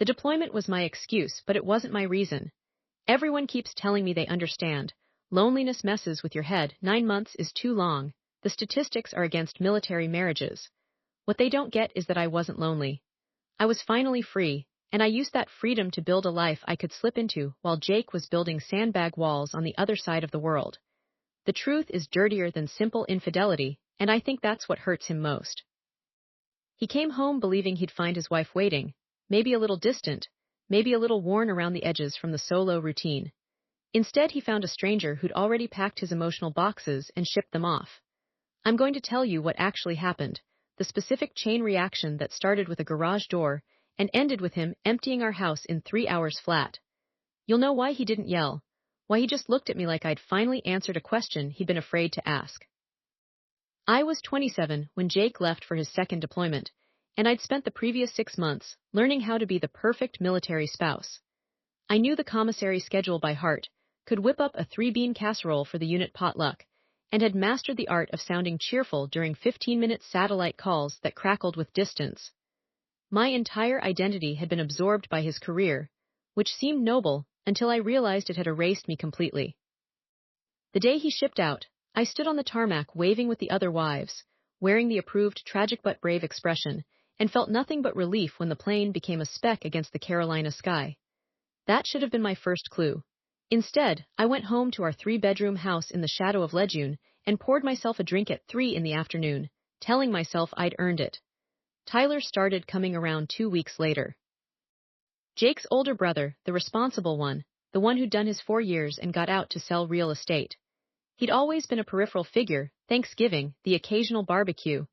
The deployment was my excuse, but it wasn't my reason. Everyone keeps telling me they understand. Loneliness messes with your head. 9 months is too long. The statistics are against military marriages. What they don't get is that I wasn't lonely. I was finally free, and I used that freedom to build a life I could slip into while Jake was building sandbag walls on the other side of the world. The truth is dirtier than simple infidelity, and I think that's what hurts him most. He came home believing he'd find his wife waiting, maybe a little distant, maybe a little worn around the edges from the solo routine. Instead, he found a stranger who'd already packed his emotional boxes and shipped them off. I'm going to tell you what actually happened, the specific chain reaction that started with a garage door and ended with him emptying our house in 3 hours flat. You'll know why he didn't yell, why he just looked at me like I'd finally answered a question he'd been afraid to ask. I was 27 when Jake left for his second deployment, and I'd spent the previous 6 months learning how to be the perfect military spouse. I knew the commissary schedule by heart, could whip up a 3-bean casserole for the unit potluck, and had mastered the art of sounding cheerful during 15-minute satellite calls that crackled with distance. My entire identity had been absorbed by his career, which seemed noble until I realized it had erased me completely. The day he shipped out, I stood on the tarmac waving with the other wives, wearing the approved tragic but brave expression, and felt nothing but relief when the plane became a speck against the Carolina sky. That should have been my first clue. Instead, I went home to our 3-bedroom house in the shadow of Lejeune and poured myself a drink at 3 in the afternoon, telling myself I'd earned it. Tyler started coming around 2 weeks later. Jake's older brother, the responsible one, the one who'd done his 4 years and got out to sell real estate. He'd always been a peripheral figure, Thanksgiving, the occasional barbecue,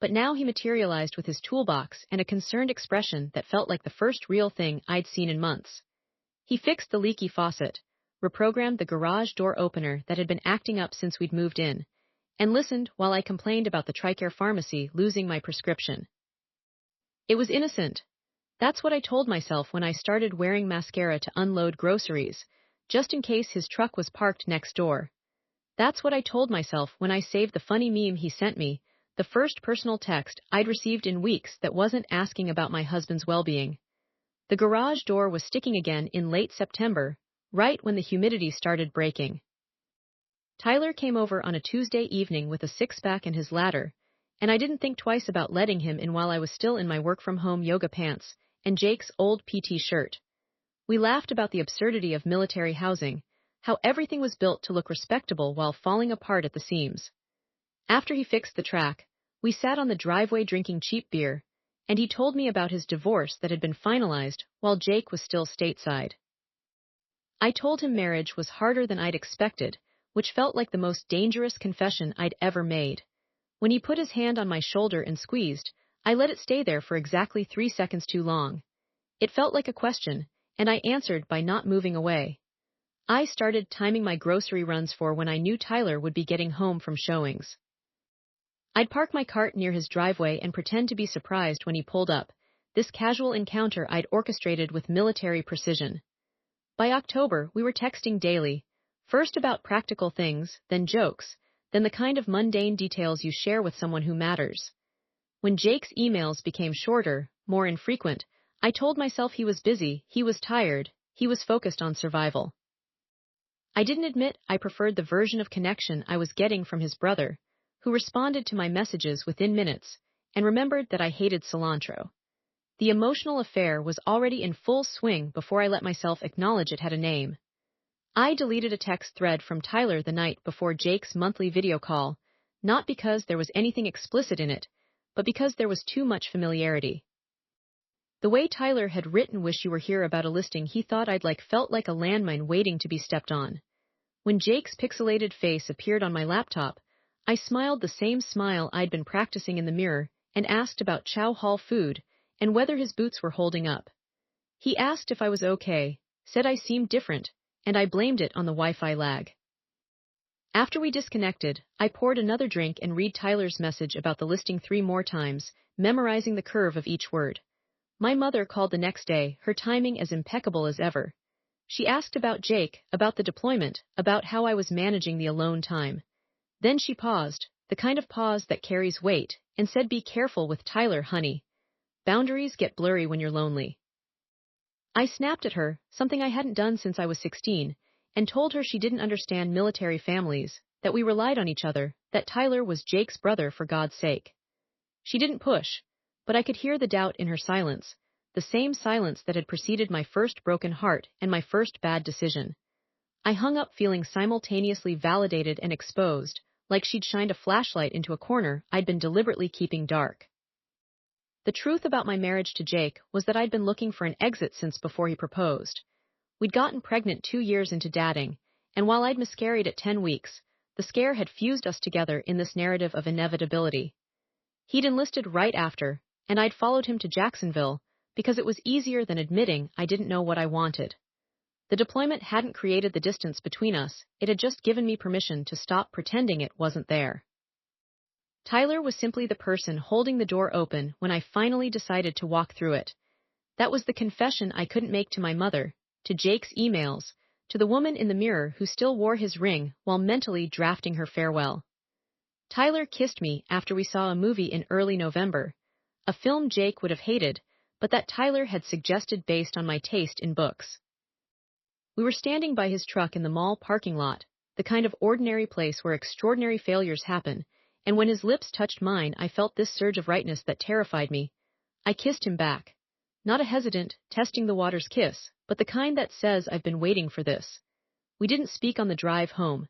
but now he materialized with his toolbox and a concerned expression that felt like the first real thing I'd seen in months. He fixed the leaky faucet, reprogrammed the garage door opener that had been acting up since we'd moved in, and listened while I complained about the TRICARE pharmacy losing my prescription. It was innocent. That's what I told myself when I started wearing mascara to unload groceries, just in case his truck was parked next door. That's what I told myself when I saved the funny meme he sent me, the first personal text I'd received in weeks that wasn't asking about my husband's well-being. The garage door was sticking again in late September, right when the humidity started breaking. Tyler came over on a Tuesday evening with a six-pack and his ladder, and I didn't think twice about letting him in while I was still in my work-from-home yoga pants and Jake's old PT shirt. We laughed about the absurdity of military housing, how everything was built to look respectable while falling apart at the seams. After he fixed the track, we sat on the driveway drinking cheap beer, and he told me about his divorce that had been finalized while Jake was still stateside. I told him marriage was harder than I'd expected, which felt like the most dangerous confession I'd ever made. When he put his hand on my shoulder and squeezed, I let it stay there for exactly 3 seconds too long. It felt like a question, and I answered by not moving away. I started timing my grocery runs for when I knew Tyler would be getting home from showings. I'd park my cart near his driveway and pretend to be surprised when he pulled up, this casual encounter I'd orchestrated with military precision. By October, we were texting daily, first about practical things, then jokes, then the kind of mundane details you share with someone who matters. When Jake's emails became shorter, more infrequent, I told myself he was busy, he was tired, he was focused on survival. I didn't admit I preferred the version of connection I was getting from his brother, who responded to my messages within minutes and remembered that I hated cilantro. The emotional affair was already in full swing before I let myself acknowledge it had a name. I deleted a text thread from Tyler the night before Jake's monthly video call, not because there was anything explicit in it, but because there was too much familiarity. The way Tyler had written "Wish you were here" about a listing he thought I'd like felt like a landmine waiting to be stepped on. When Jake's pixelated face appeared on my laptop, I smiled the same smile I'd been practicing in the mirror and asked about Chow Hall food and whether his boots were holding up. He asked if I was okay, said I seemed different, and I blamed it on the Wi-Fi lag. After we disconnected, I poured another drink and read Tyler's message about the listing 3 more times, memorizing the curve of each word. My mother called the next day, her timing as impeccable as ever. She asked about Jake, about the deployment, about how I was managing the alone time. Then she paused, the kind of pause that carries weight, and said, "Be careful with Tyler, honey. Boundaries get blurry when you're lonely." I snapped at her, something I hadn't done since I was 16, and told her she didn't understand military families, that we relied on each other, that Tyler was Jake's brother for God's sake. She didn't push, but I could hear the doubt in her silence, the same silence that had preceded my first broken heart and my first bad decision. I hung up feeling simultaneously validated and exposed, like she'd shined a flashlight into a corner I'd been deliberately keeping dark. The truth about my marriage to Jake was that I'd been looking for an exit since before he proposed. We'd gotten pregnant 2 years into dating, and while I'd miscarried at 10 weeks, the scare had fused us together in this narrative of inevitability. He'd enlisted right after, and I'd followed him to Jacksonville because it was easier than admitting I didn't know what I wanted. The deployment hadn't created the distance between us, it had just given me permission to stop pretending it wasn't there. Tyler was simply the person holding the door open when I finally decided to walk through it. That was the confession I couldn't make to my mother, to Jake's emails, to the woman in the mirror who still wore his ring while mentally drafting her farewell. Tyler kissed me after we saw a movie in early November, a film Jake would have hated, but that Tyler had suggested based on my taste in books. We were standing by his truck in the mall parking lot, the kind of ordinary place where extraordinary failures happen, and when his lips touched mine I felt this surge of rightness that terrified me. I kissed him back. Not a hesitant, testing the waters kiss, but the kind that says I've been waiting for this. We didn't speak on the drive home.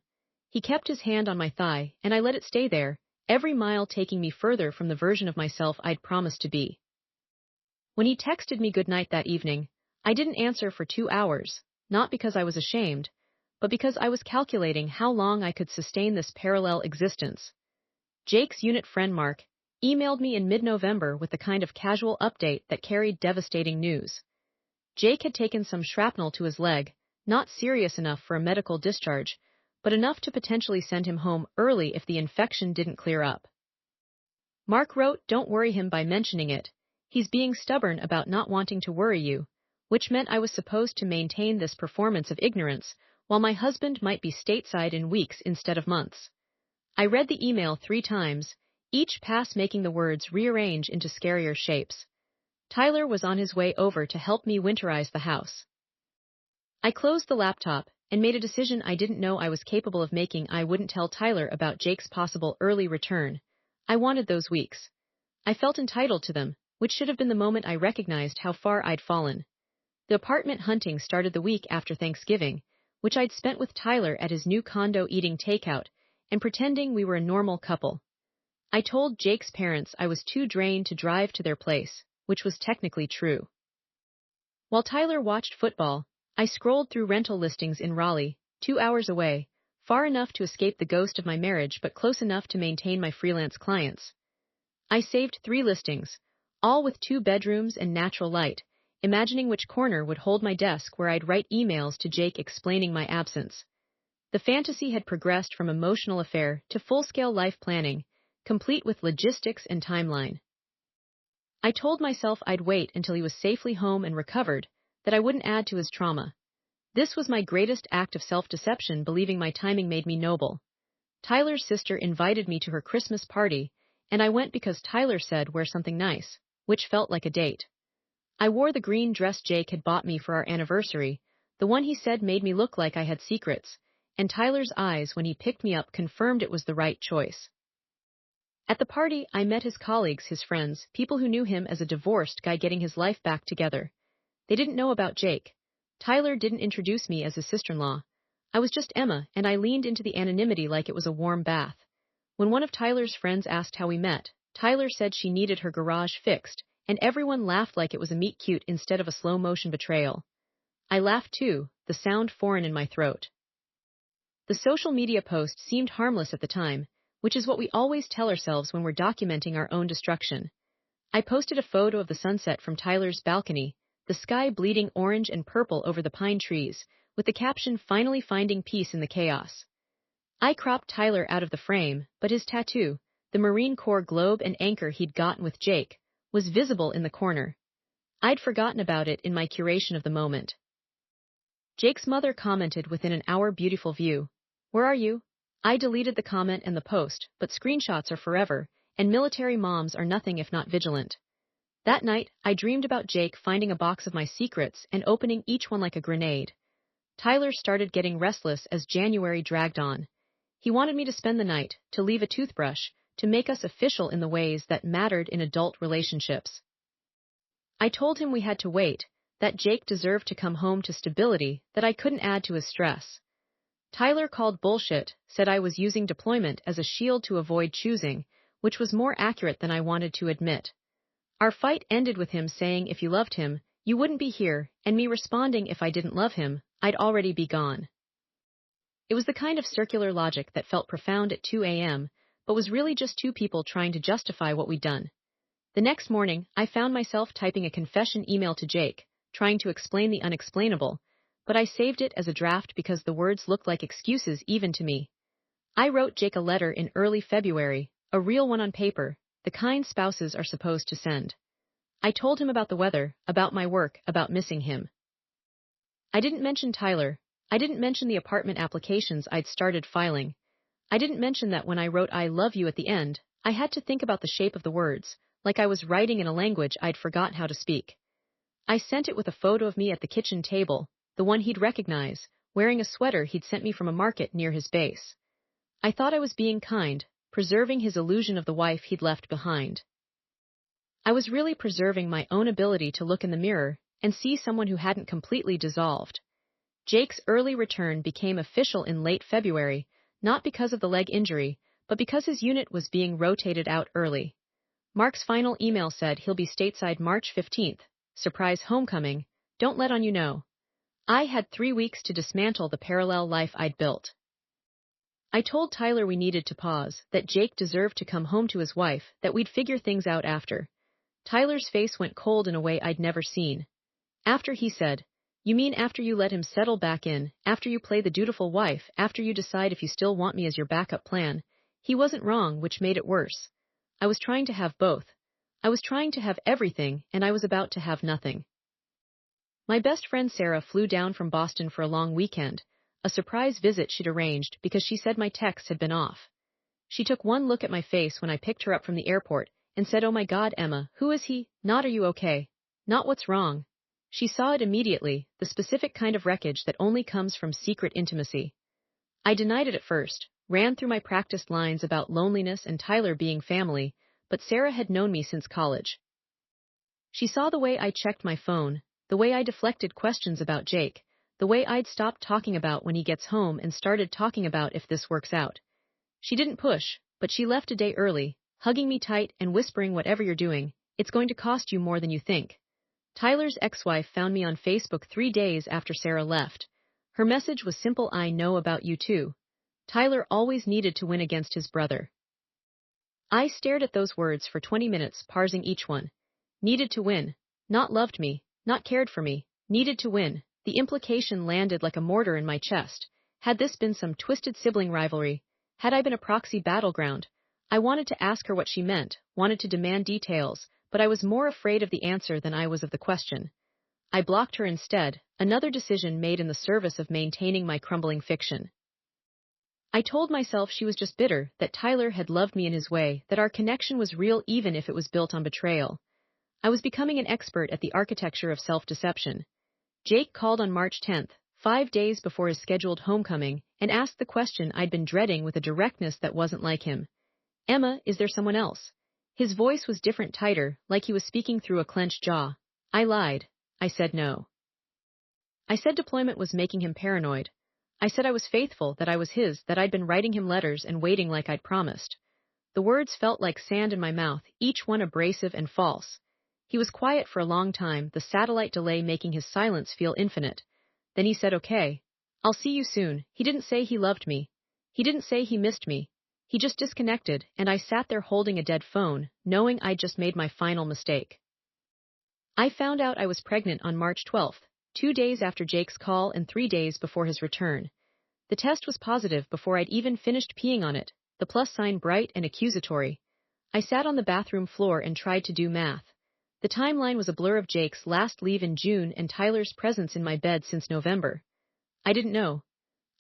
He kept his hand on my thigh, and I let it stay there, every mile taking me further from the version of myself I'd promised to be. When he texted me goodnight that evening, I didn't answer for 2 hours, not because I was ashamed, but because I was calculating how long I could sustain this parallel existence. Jake's unit friend Mark emailed me in mid-November with the kind of casual update that carried devastating news. Jake had taken some shrapnel to his leg, not serious enough for a medical discharge, but enough to potentially send him home early if the infection didn't clear up. Mark wrote, "Don't worry him by mentioning it. He's being stubborn about not wanting to worry you," which meant I was supposed to maintain this performance of ignorance, while my husband might be stateside in weeks instead of months. I read the email 3 times, each pass making the words rearrange into scarier shapes. Tyler was on his way over to help me winterize the house. I closed the laptop and made a decision I didn't know I was capable of making. I wouldn't tell Tyler about Jake's possible early return. I wanted those weeks. I felt entitled to them, which should have been the moment I recognized how far I'd fallen. The apartment hunting started the week after Thanksgiving, which I'd spent with Tyler at his new condo eating takeout and pretending we were a normal couple. I told Jake's parents I was too drained to drive to their place, which was technically true. While Tyler watched football, I scrolled through rental listings in Raleigh, 2 hours away, far enough to escape the ghost of my marriage but close enough to maintain my freelance clients. I saved 3 listings, all with 2 bedrooms and natural light, imagining which corner would hold my desk where I'd write emails to Jake explaining my absence. The fantasy had progressed from emotional affair to full-scale life planning, complete with logistics and timeline. I told myself I'd wait until he was safely home and recovered, that I wouldn't add to his trauma. This was my greatest act of self-deception, believing my timing made me noble. Tyler's sister invited me to her Christmas party, and I went because Tyler said wear something nice, which felt like a date. I wore the green dress Jake had bought me for our anniversary, the one he said made me look like I had secrets, and Tyler's eyes when he picked me up confirmed it was the right choice. At the party, I met his colleagues, his friends, people who knew him as a divorced guy getting his life back together. They didn't know about Jake. Tyler didn't introduce me as his sister-in-law. I was just Emma, and I leaned into the anonymity like it was a warm bath. When one of Tyler's friends asked how we met, Tyler said she needed her garage fixed, and everyone laughed like it was a meet-cute instead of a slow-motion betrayal. I laughed too, the sound foreign in my throat. The social media post seemed harmless at the time, which is what we always tell ourselves when we're documenting our own destruction. I posted a photo of the sunset from Tyler's balcony, the sky bleeding orange and purple over the pine trees, with the caption "Finally finding peace in the chaos." I cropped Tyler out of the frame, but his tattoo, the Marine Corps globe and anchor he'd gotten with Jake, was visible in the corner. I'd forgotten about it in my curation of the moment. Jake's mother commented within an hour, "Beautiful view. Where are you?" I deleted the comment and the post, but screenshots are forever, and military moms are nothing if not vigilant. That night, I dreamed about Jake finding a box of my secrets and opening each one like a grenade. Tyler started getting restless as January dragged on. He wanted me to spend the night, to leave a toothbrush, to make us official in the ways that mattered in adult relationships. I told him we had to wait, that Jake deserved to come home to stability, that I couldn't add to his stress. Tyler called bullshit, said I was using deployment as a shield to avoid choosing, which was more accurate than I wanted to admit. Our fight ended with him saying if you loved him, you wouldn't be here, and me responding if I didn't love him, I'd already be gone. It was the kind of circular logic that felt profound at 2 a.m., but was really just two people trying to justify what we'd done. The next morning, I found myself typing a confession email to Jake, trying to explain the unexplainable, but I saved it as a draft because the words looked like excuses even to me. I wrote Jake a letter in early February, a real one on paper, the kind spouses are supposed to send. I told him about the weather, about my work, about missing him. I didn't mention Tyler. I didn't mention the apartment applications I'd started filing. I didn't mention that when I wrote I love you at the end, I had to think about the shape of the words, like I was writing in a language I'd forgotten how to speak. I sent it with a photo of me at the kitchen table, the one he'd recognize, wearing a sweater he'd sent me from a market near his base. I thought I was being kind, preserving his illusion of the wife he'd left behind. I was really preserving my own ability to look in the mirror and see someone who hadn't completely dissolved. Jake's early return became official in late February, not because of the leg injury, but because his unit was being rotated out early. Mark's final email said he'll be stateside March 15th, surprise homecoming, don't let on you know. I had 3 weeks to dismantle the parallel life I'd built. I told Tyler we needed to pause, that Jake deserved to come home to his wife, that we'd figure things out after. Tyler's face went cold in a way I'd never seen. After he said, you mean after you let him settle back in, after you play the dutiful wife, after you decide if you still want me as your backup plan? He wasn't wrong, which made it worse. I was trying to have both. I was trying to have everything, and I was about to have nothing. My best friend Sarah flew down from Boston for a long weekend, a surprise visit she'd arranged because she said my texts had been off. She took one look at my face when I picked her up from the airport and said, oh my God, Emma, who is he? Not are you okay? Not what's wrong? She saw it immediately, the specific kind of wreckage that only comes from secret intimacy. I denied it at first, ran through my practiced lines about loneliness and Tyler being family, but Sarah had known me since college. She saw the way I checked my phone, the way I deflected questions about Jake, the way I'd stopped talking about when he gets home and started talking about if this works out. She didn't push, but she left a day early, hugging me tight and whispering whatever you're doing, it's going to cost you more than you think. Tyler's ex-wife found me on Facebook 3 days after Sarah left. Her message was simple, I know about you too. Tyler always needed to win against his brother. I stared at those words for 20 minutes, parsing each one. Needed to win. Not loved me, not cared for me. Needed to win. The implication landed like a mortar in my chest. Had this been some twisted sibling rivalry? Had I been a proxy battleground? I wanted to ask her what she meant, wanted to demand details, but I was more afraid of the answer than I was of the question. I blocked her instead, another decision made in the service of maintaining my crumbling fiction. I told myself she was just bitter, that Tyler had loved me in his way, that our connection was real even if it was built on betrayal. I was becoming an expert at the architecture of self-deception. Jake called on March 10th, 5 days before his scheduled homecoming, and asked the question I'd been dreading with a directness that wasn't like him. Emma, is there someone else? His voice was different, tighter, like he was speaking through a clenched jaw. I lied. I said no. I said deployment was making him paranoid. I said I was faithful, that I was his, that I'd been writing him letters and waiting like I'd promised. The words felt like sand in my mouth, each one abrasive and false. He was quiet for a long time, the satellite delay making his silence feel infinite. Then he said, okay. I'll see you soon. He didn't say he loved me. He didn't say he missed me. He just disconnected, and I sat there holding a dead phone, knowing I'd just made my final mistake. I found out I was pregnant on March 12th, 2 days after Jake's call and 3 days before his return. The test was positive before I'd even finished peeing on it, the plus sign bright and accusatory. I sat on the bathroom floor and tried to do math. The timeline was a blur of Jake's last leave in June and Tyler's presence in my bed since November. I didn't know.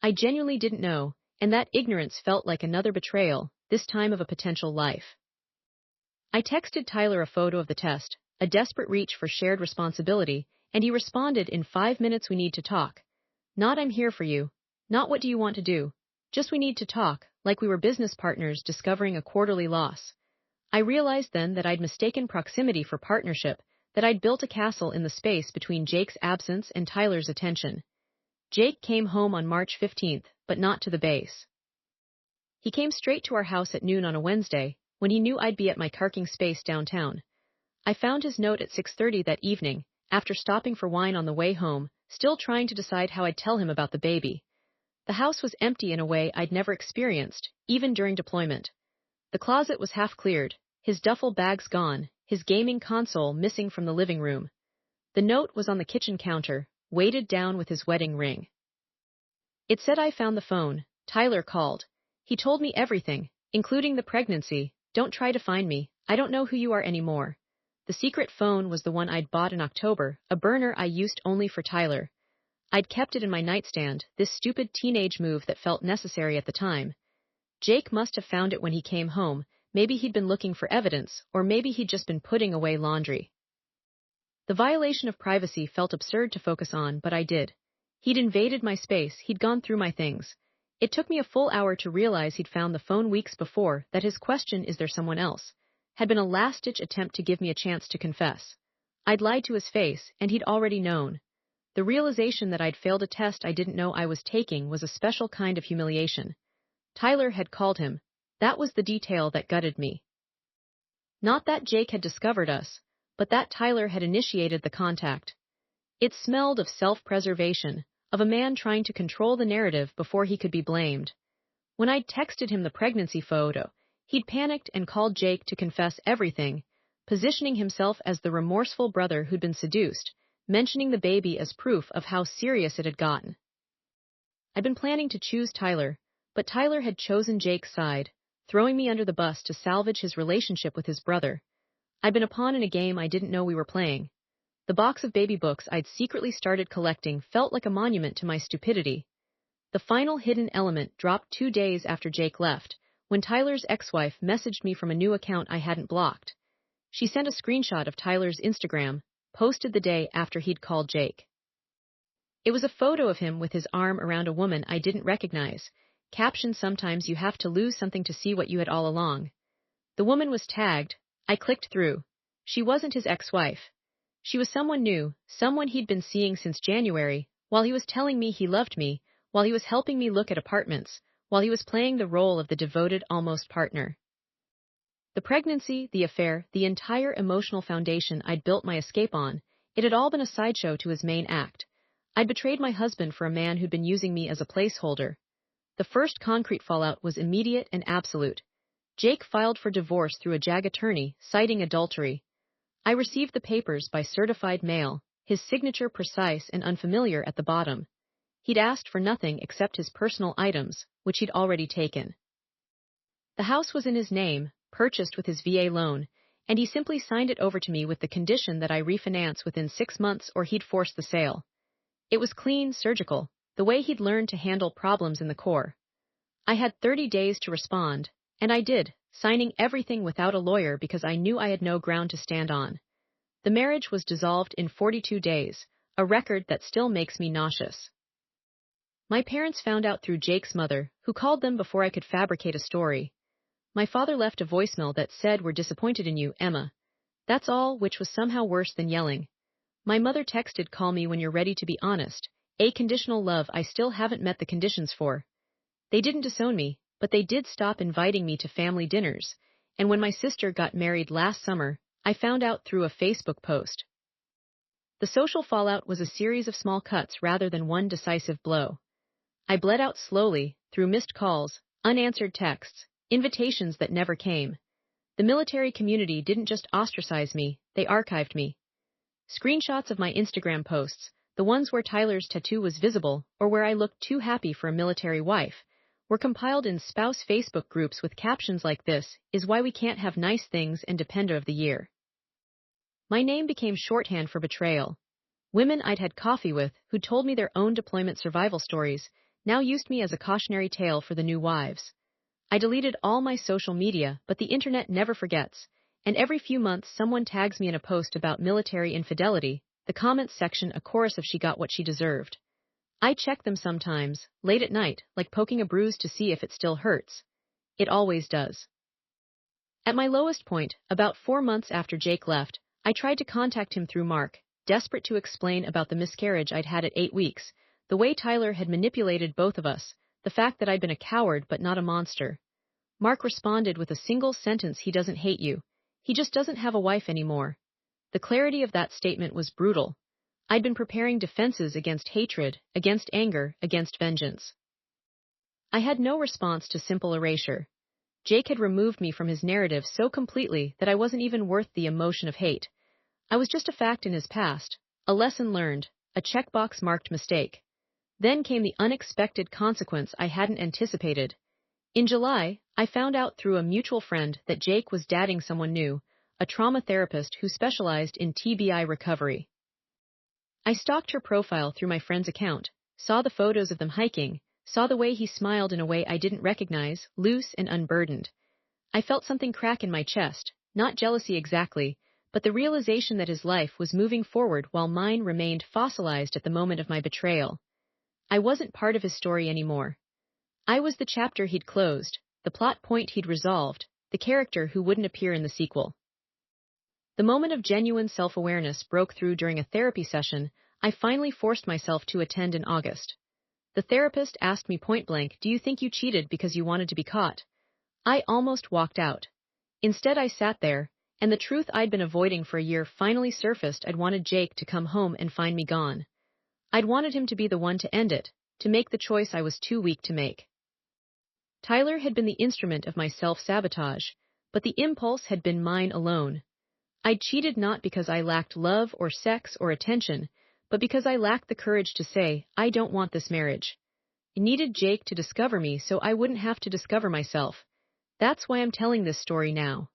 I genuinely didn't know, and that ignorance felt like another betrayal, this time of a potential life. I texted Tyler a photo of the test. a desperate reach for shared responsibility, and he responded in 5 minutes, "We need to talk." Not "I'm here for you." Not "What do you want to do?" Just "We need to talk," like we were business partners discovering a quarterly loss. I realized then that I'd mistaken proximity for partnership, that I'd built a castle in the space between Jake's absence and Tyler's attention. Jake came home on March 15th, but not to the base. He came straight to our house at noon on a Wednesday, when he knew I'd be at my parking space downtown. I found his note at 6:30 that evening, after stopping for wine on the way home, still trying to decide how I'd tell him about the baby. The house was empty in a way I'd never experienced, even during deployment. The closet was half cleared, his duffel bags gone, his gaming console missing from the living room. The note was on the kitchen counter, weighted down with his wedding ring. It said, "I found the phone. Tyler called. He told me everything, including the pregnancy. Don't try to find me. I don't know who you are anymore." The secret phone was the one I'd bought in October, a burner I used only for Tyler. I'd kept it in my nightstand, this stupid teenage move that felt necessary at the time. Jake must have found it when he came home. Maybe he'd been looking for evidence, or maybe he'd just been putting away laundry. The violation of privacy felt absurd to focus on, but I did. He'd invaded my space, he'd gone through my things. It took me a full hour to realize he'd found the phone weeks before, that his question, "Is there someone else?" had been a last-ditch attempt to give me a chance to confess. I'd lied to his face, and he'd already known. The realization that I'd failed a test I didn't know I was taking was a special kind of humiliation. Tyler had called him. That was the detail that gutted me. Not that Jake had discovered us, but that Tyler had initiated the contact. It smelled of self-preservation, of a man trying to control the narrative before he could be blamed. When I'd texted him the pregnancy photo, he'd panicked and called Jake to confess everything, positioning himself as the remorseful brother who'd been seduced, mentioning the baby as proof of how serious it had gotten. I'd been planning to choose Tyler, but Tyler had chosen Jake's side, throwing me under the bus to salvage his relationship with his brother. I'd been a pawn in a game I didn't know we were playing. The box of baby books I'd secretly started collecting felt like a monument to my stupidity. The final hidden element dropped 2 days after Jake left, when Tyler's ex-wife messaged me from a new account I hadn't blocked. She sent a screenshot of Tyler's Instagram, posted the day after he'd called Jake. It was a photo of him with his arm around a woman I didn't recognize, captioned, "Sometimes you have to lose something to see what you had all along." The woman was tagged. I clicked through. She wasn't his ex-wife. She was someone new, someone he'd been seeing since January, while he was telling me he loved me, while he was helping me look at apartments, while he was playing the role of the devoted almost partner. The pregnancy, the affair, the entire emotional foundation I'd built my escape on, it had all been a sideshow to his main act. I'd betrayed my husband for a man who'd been using me as a placeholder. The first concrete fallout was immediate and absolute. Jake filed for divorce through a JAG attorney, citing adultery. I received the papers by certified mail, his signature precise and unfamiliar at the bottom. He'd asked for nothing except his personal items, which he'd already taken. The house was in his name, purchased with his VA loan, and he simply signed it over to me with the condition that I refinance within 6 months or he'd force the sale. It was clean, surgical, the way he'd learned to handle problems in the Corps. I had 30 days to respond, and I did, signing everything without a lawyer because I knew I had no ground to stand on. The marriage was dissolved in 42 days, a record that still makes me nauseous. My parents found out through Jake's mother, who called them before I could fabricate a story. My father left a voicemail that said, "We're disappointed in you, Emma." That's all, which was somehow worse than yelling. My mother texted, "Call me when you're ready to be honest. A conditional love I still haven't met the conditions for." They didn't disown me, but they did stop inviting me to family dinners, and when my sister got married last summer, I found out through a Facebook post. The social fallout was a series of small cuts rather than one decisive blow. I bled out slowly, through missed calls, unanswered texts, invitations that never came. The military community didn't just ostracize me, they archived me. Screenshots of my Instagram posts, the ones where Tyler's tattoo was visible or where I looked too happy for a military wife, were compiled in spouse Facebook groups with captions like "This is why we can't have nice things and Depender of the Year." My name became shorthand for betrayal. Women I'd had coffee with, who told me their own deployment survival stories, now used me as a cautionary tale for the new wives. I deleted all my social media, but the internet never forgets, and every few months someone tags me in a post about military infidelity, the comments section a chorus of she got what she deserved. I check them sometimes, late at night, like poking a bruise to see if it still hurts. It always does. At my lowest point, about 4 months after Jake left, I tried to contact him through Mark, desperate to explain about the miscarriage I'd had at 8 weeks, the way Tyler had manipulated both of us, the fact that I'd been a coward but not a monster. Mark responded with a single sentence: he doesn't hate you. He just doesn't have a wife anymore. The clarity of that statement was brutal. I'd been preparing defenses against hatred, against anger, against vengeance. I had no response to simple erasure. Jake had removed me from his narrative so completely that I wasn't even worth the emotion of hate. I was just a fact in his past, a lesson learned, a checkbox-marked mistake. Then came the unexpected consequence I hadn't anticipated. In July, I found out through a mutual friend that Jake was dating someone new, a trauma therapist who specialized in TBI recovery. I stalked her profile through my friend's account, saw the photos of them hiking, saw the way he smiled in a way I didn't recognize, loose and unburdened. I felt something crack in my chest, not jealousy exactly, but the realization that his life was moving forward while mine remained fossilized at the moment of my betrayal. I wasn't part of his story anymore. I was the chapter he'd closed, the plot point he'd resolved, the character who wouldn't appear in the sequel. The moment of genuine self-awareness broke through during a therapy session I finally forced myself to attend in August. The therapist asked me point-blank, "Do you think you cheated because you wanted to be caught?" I almost walked out. Instead, I sat there, and the truth I'd been avoiding for a year finally surfaced. I'd wanted Jake to come home and find me gone. I'd wanted him to be the one to end it, to make the choice I was too weak to make. Tyler had been the instrument of my self-sabotage, but the impulse had been mine alone. I'd cheated not because I lacked love or sex or attention, but because I lacked the courage to say, "I don't want this marriage." I needed Jake to discover me so I wouldn't have to discover myself. That's why I'm telling this story now.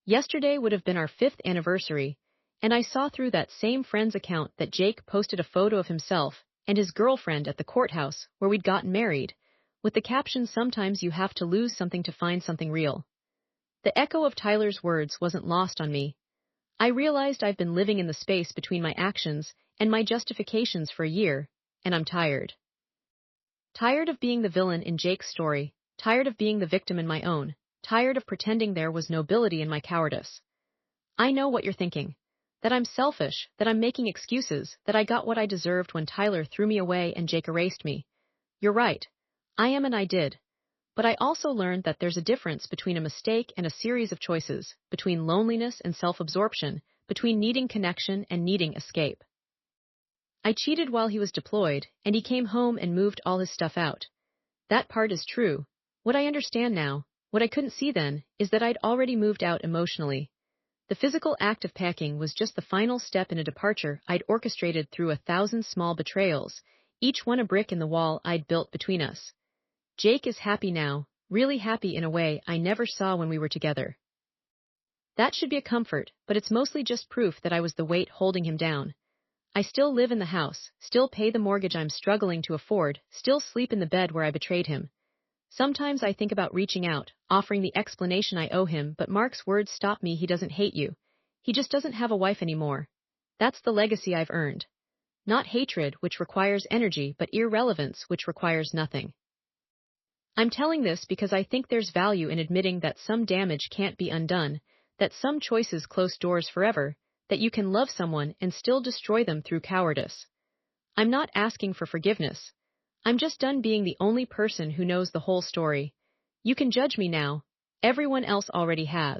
Yesterday would have been our 5th anniversary, and I saw through that same friend's account that Jake posted a photo of himself and his girlfriend at the courthouse where we'd gotten married, with the caption, "Sometimes you have to lose something to find something real." The echo of Tyler's words wasn't lost on me. I realized I've been living in the space between my actions and my justifications for a year, and I'm tired. Tired of being the villain in Jake's story, tired of being the victim in my own, tired of pretending there was nobility in my cowardice. I know what you're thinking. That I'm selfish, that I'm making excuses, that I got what I deserved when Tyler threw me away and Jake erased me. You're right. I am and I did. But I also learned that there's a difference between a mistake and a series of choices, between loneliness and self-absorption, between needing connection and needing escape. I cheated while he was deployed, and he came home and moved all his stuff out. That part is true. What I understand now, what I couldn't see then, is that I'd already moved out emotionally. The physical act of packing was just the final step in a departure I'd orchestrated through 1,000 small betrayals, each one a brick in the wall I'd built between us. Jake is happy now, really happy in a way I never saw when we were together. That should be a comfort, but it's mostly just proof that I was the weight holding him down. I still live in the house, still pay the mortgage I'm struggling to afford, still sleep in the bed where I betrayed him. Sometimes I think about reaching out, offering the explanation I owe him, but Mark's words stop me. He doesn't hate you. He just doesn't have a wife anymore. That's the legacy I've earned. Not hatred, which requires energy, but irrelevance, which requires nothing. I'm telling this because I think there's value in admitting that some damage can't be undone, that some choices close doors forever, that you can love someone and still destroy them through cowardice. I'm not asking for forgiveness. I'm just done being the only person who knows the whole story. You can judge me now. Everyone else already has.